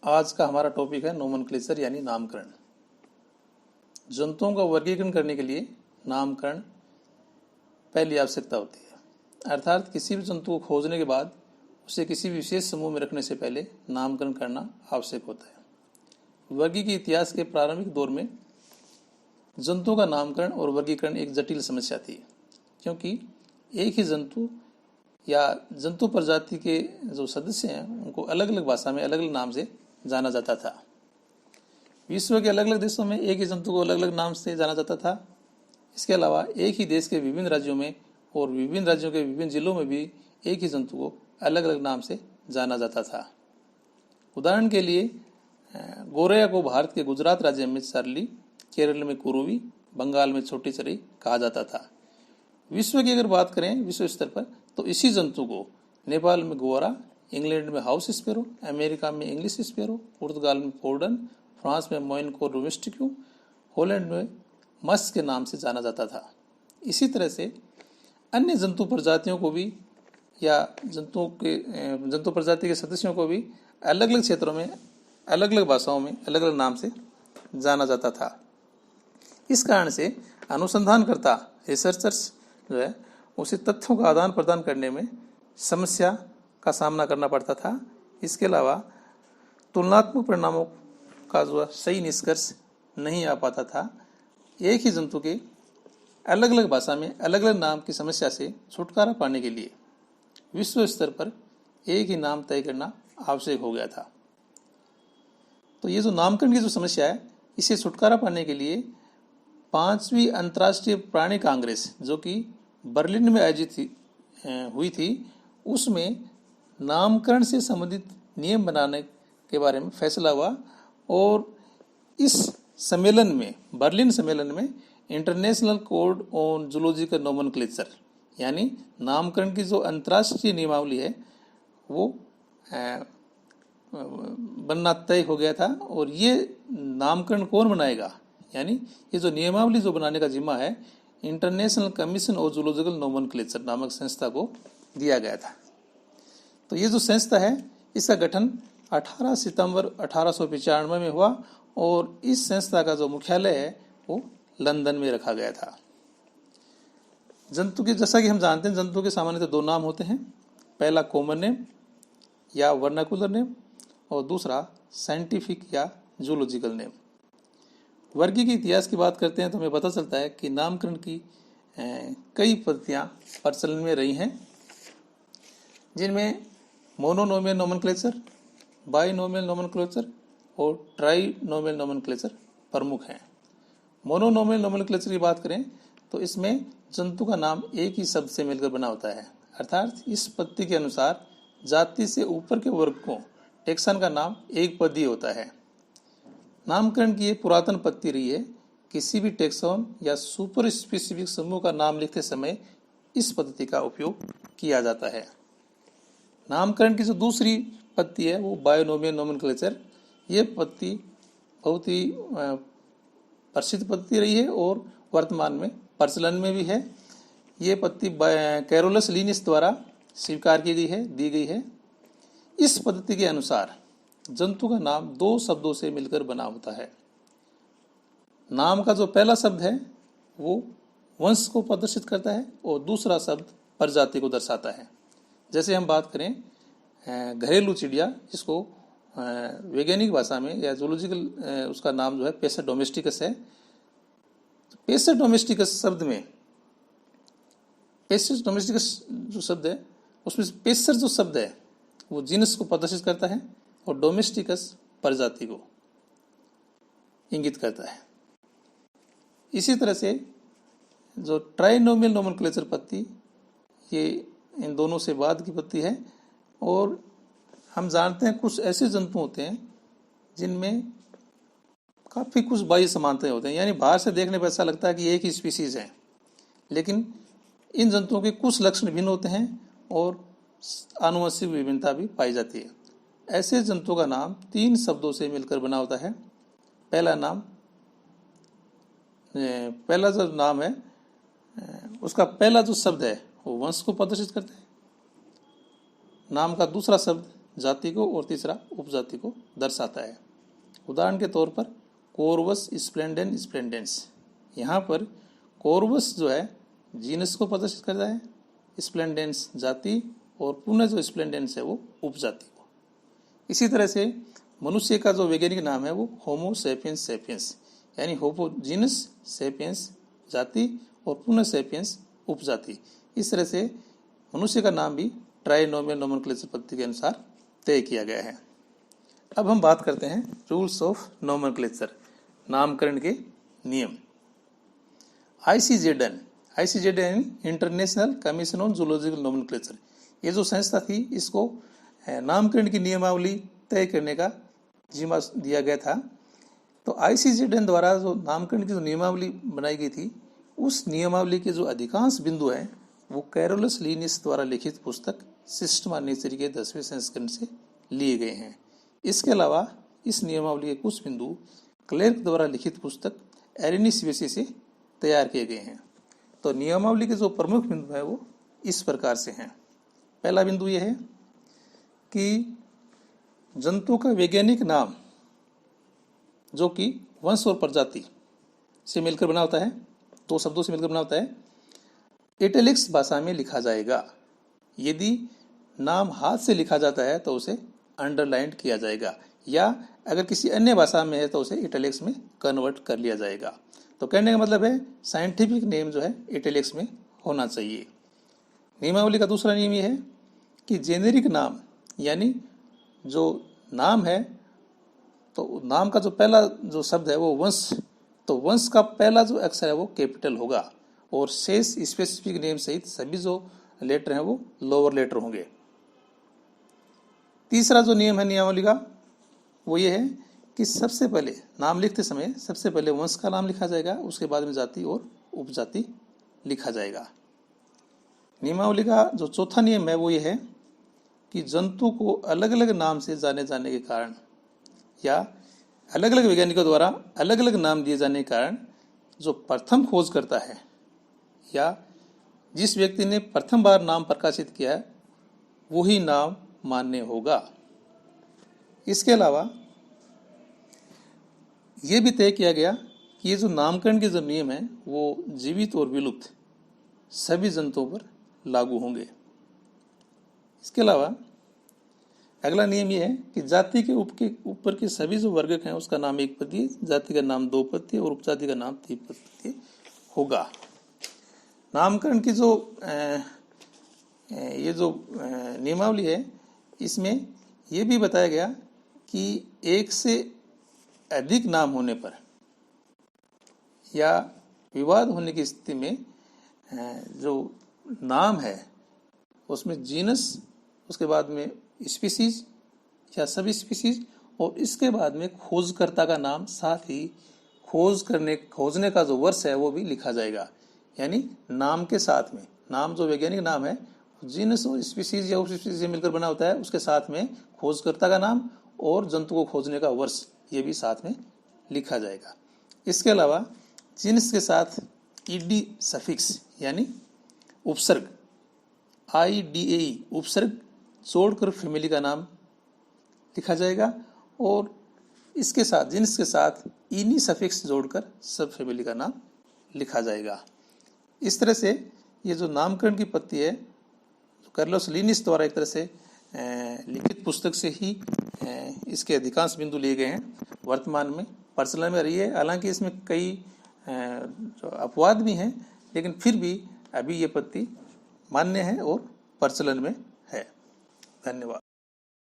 आज का हमारा टॉपिक है नोमेनक्लेचर यानी नामकरण। जंतुओं का वर्गीकरण करने के लिए नामकरण पहली आवश्यकता होती है, अर्थात किसी भी जंतु को खोजने के बाद उसे किसी विशेष समूह में रखने से पहले नामकरण करना आवश्यक होता है। वर्गीकरण के इतिहास के प्रारंभिक दौर में जंतुओं का नामकरण और वर्गीकरण एक जटिल समस्या थी, क्योंकि एक ही जंतु या जंतु प्रजाति के जो सदस्य हैं उनको अलग अलग भाषा में अलग अलग नाम से जाना जाता था। विश्व के अलग अलग देशों में एक ही जंतु को अलग अलग नाम से जाना जाता था। इसके अलावा एक ही देश के विभिन्न राज्यों में और विभिन्न राज्यों के विभिन्न जिलों में भी एक ही जंतु को अलग अलग नाम से जाना जाता था। उदाहरण के लिए गोरैया को भारत के गुजरात राज्य में सरली, केरल में कुरुवी, बंगाल में छोटी चरई कहा जाता था। विश्व की अगर बात करें विश्व स्तर पर, तो इसी जंतु को नेपाल में गोरा, इंग्लैंड में हाउस स्पैरो, अमेरिका में इंग्लिश स्पैरो, पुर्तगाल में पोर्डन, फ्रांस में मोइन को डोमेस्टिक्यू, हॉलैंड में मस्क के नाम से जाना जाता था। इसी तरह से अन्य जंतु प्रजातियों को भी या जंतु प्रजाति के सदस्यों को भी अलग अलग क्षेत्रों में अलग अलग भाषाओं में अलग अलग नाम से जाना जाता था। इस कारण से अनुसंधानकर्ता रिसर्चर्स जो है उसे तथ्यों का आदान प्रदान करने में समस्या का सामना करना पड़ता था। इसके अलावा तुलनात्मक परिणामों का जो सही निष्कर्ष नहीं आ पाता था। एक ही जंतु के अलग अलग भाषा में अलग अलग नाम की समस्या से छुटकारा पाने के लिए विश्व स्तर पर एक ही नाम तय करना आवश्यक हो गया था। तो ये जो नामकरण की जो समस्या है, इसे छुटकारा पाने के लिए 5वीं अंतर्राष्ट्रीय प्राणी कांग्रेस जो कि बर्लिन में आयोजित हुई थी, उसमें नामकरण से संबंधित नियम बनाने के बारे में फैसला हुआ। और इस सम्मेलन में, बर्लिन सम्मेलन में, international code on zoological nomenclature यानी नामकरण की जो अंतर्राष्ट्रीय नियमावली है वो बनना तय हो गया था। और ये नामकरण कौन बनाएगा, यानी ये जो नियमावली जो बनाने का जिम्मा है international commission of zoological nomenclature नामक संस्था को दिया गया था। तो ये जो संस्था है इसका गठन 18 सितंबर 1895 में हुआ और इस संस्था का जो मुख्यालय है वो लंदन में रखा गया था। जंतु के, जैसा कि हम जानते हैं, जंतु के सामान्यतः दो नाम होते हैं। पहला कॉमन नेम या वर्नाकुलर नेम और दूसरा साइंटिफिक या जूलॉजिकल नेम। वर्गीकरण के इतिहास की बात करते हैं तो हमें पता चलता है कि नामकरण की कई पद्धतियाँ प्रचलन में रही हैं, जिनमें मोनोनोमियल नोमेनक्लेचर, बाइनोमियल नोमेनक्लेचर और ट्राइनोमियल नोमेनक्लेचर प्रमुख हैं। मोनोनोमियल नोमेनक्लेचर की बात करें तो इसमें जंतु का नाम एक ही शब्द से मिलकर बना होता है, अर्थात इस पद्धति के अनुसार जाति से ऊपर के वर्ग को टेक्सन का नाम एक पदीय होता है। नामकरण की एक पुरातन पद्धति रही है। किसी भी टेक्सॉन या सुपर स्पेसिफिक समूह का नाम लिखते समय इस पद्धति का उपयोग किया जाता है। नामकरण की जो दूसरी पद्धति है वो बायोनोमियल नोमेनक्लेचर। ये पद्धति बहुत ही प्रसिद्ध पद्धति रही है और वर्तमान में प्रचलन में भी है। ये पद्धति कैरोलस लिनियस द्वारा स्वीकार की दी गई है। इस पद्धति के अनुसार जंतु का नाम दो शब्दों से मिलकर बना होता है। नाम का जो पहला शब्द है वो वंश को प्रदर्शित करता है और दूसरा शब्द प्रजाति को दर्शाता है। जैसे हम बात करें घरेलू चिड़िया, जिसको वैज्ञानिक भाषा में या जूलॉजिकल उसका नाम जो है पेसर डोमेस्टिकस है। पेसर डोमेस्टिकस शब्द में, पेसर डोमेस्टिकस जो शब्द है उसमें पेसर जो शब्द है वो जीनस को प्रदर्शित करता है और डोमेस्टिकस प्रजाति को इंगित करता है। इसी तरह से जो ट्राइनोमियल नोमेनक्लेचर पद्धति, ये इन दोनों से बाद की पद्धति है। और हम जानते हैं कुछ ऐसे जंतु होते हैं जिनमें काफ़ी कुछ बाह्य समानताएं होते हैं, यानी बाहर से देखने पर ऐसा लगता है कि एक ही स्पीसीज है, लेकिन इन जंतुओं के कुछ लक्षण भिन्न होते हैं और आनुवंशिक विभिन्नता भी पाई जाती है। ऐसे जंतु का नाम 3 शब्दों से मिलकर बना होता है। पहला जो नाम है उसका पहला जो शब्द है वो वंश को प्रदर्शित करता है। नाम का दूसरा शब्द जाति को और तीसरा उपजाति को दर्शाता है। उदाहरण के तौर पर कोर्वस स्प्लेंडेन स्प्लेंडेंस, यहाँ पर कोर्वस जो है जीनस को प्रदर्शित करता है, स्प्लेंडेंस जाति, और पुनः जो स्प्लेंडेंस है वो उपजाति को। इसी तरह से मनुष्य का जो वैज्ञानिक नाम है वो होमो सेपियंस सेपियंस, यानी होमो जीनस, सेपियंस जाति और पुनः सेपियंस उपजाति। इस तरह से मनुष्य का नाम भी ट्राइनोमियल नोमेनक्लेचर पद्धति के अनुसार तय किया गया है। अब हम बात करते हैं रूल्स ऑफ नोमेनक्लेचर, नामकरण के नियम। ICZN international commission on zoological nomenclature, ये जो संस्था थी इसको नामकरण की नियमावली तय करने का जिम्मा दिया गया था। तो ICZN द्वारा जो नामकरण की जो नियमावली बनाई गई थी, उस नियमावली के जो अधिकांश बिंदु हैं वो कैरोलस लीनियस द्वारा लिखित पुस्तक सिस्टम ऑफ नेचर के 10वें संस्करण से लिए गए हैं। इसके अलावा इस नियमावली के कुछ बिंदु क्लेर्क द्वारा लिखित पुस्तक एरेनिस वेसी से तैयार किए गए हैं। तो नियमावली के जो प्रमुख बिंदु है वो इस प्रकार से हैं। पहला बिंदु यह है कि जंतु का वैज्ञानिक नाम जो कि वंश और प्रजाति से मिलकर बना होता है, दो शब्दों से मिलकर बना होता है, इटैलिक्स भाषा में लिखा जाएगा। यदि नाम हाथ से लिखा जाता है तो उसे अंडरलाइंड किया जाएगा, या अगर किसी अन्य भाषा में है तो उसे इटैलिक्स में कन्वर्ट कर लिया जाएगा। तो कहने का मतलब है साइंटिफिक नेम जो है इटैलिक्स में होना चाहिए। नियमावली का दूसरा नियम यह है कि जेनेरिक नाम, यानी जो नाम है तो नाम का जो पहला जो शब्द है वो वंश, तो वंश का पहला जो अक्षर है वो कैपिटल होगा, और शेष स्पेसिफिक नेम सहित सभी जो लेटर हैं वो लोअर लेटर होंगे। तीसरा जो नियम है नियमावली का वो ये है कि सबसे पहले नाम लिखते समय सबसे पहले वंश का नाम लिखा जाएगा, उसके बाद में जाति और उपजाति लिखा जाएगा। नियमावली का जो चौथा नियम है वो ये है कि जंतु को अलग अलग नाम से जाने जाने के कारण, या अलग अलग वैज्ञानिकों द्वारा अलग अलग नाम दिए जाने के कारण, जो प्रथम खोज करता है या जिस व्यक्ति ने प्रथम बार नाम प्रकाशित किया है वही नाम मान्य होगा। इसके अलावा ये भी तय किया गया कि ये जो नामकरण के जो नियम है वो जीवित और विलुप्त सभी जंतुओं पर लागू होंगे। इसके अलावा अगला नियम यह है कि जाति के ऊपर के सभी जो वर्गक हैं उसका नाम एक पद, जाति का नाम 2 पद और उपजाति का नाम 3 पद होगा। नामकरण की जो ये जो नियमावली है इसमें ये भी बताया गया कि एक से अधिक नाम होने पर या विवाद होने की स्थिति में जो नाम है उसमें जीनस, उसके बाद में स्पीसीज या सभी स्पीसीज, और इसके बाद में खोजकर्ता का नाम, साथ ही खोजने का जो वर्ष है वो भी लिखा जाएगा। यानी नाम के साथ में, नाम जो वैज्ञानिक नाम है जीनस और स्पीसीज या उपस्पीसीज से मिलकर बना होता है, उसके साथ में खोजकर्ता का नाम और जंतु को खोजने का वर्ष ये भी साथ में लिखा जाएगा। इसके अलावा जीनस के साथ ईडी सफिक्स यानी उपसर्ग IDAE उपसर्ग जोड़कर फैमिली का नाम लिखा जाएगा, और इसके साथ जीनस के साथ इनी सफिक्स जोड़कर सब फैमिली का नाम लिखा जाएगा। इस तरह से ये जो नामकरण की पद्धति है कार्लोस लीनियस द्वारा एक तरह से लिखित पुस्तक से ही इसके अधिकांश बिंदु लिए गए हैं, वर्तमान में प्रचलन में रही है। हालांकि इसमें कई जो अपवाद भी हैं, लेकिन फिर भी अभी ये पद्धति मान्य है और प्रचलन में है। धन्यवाद।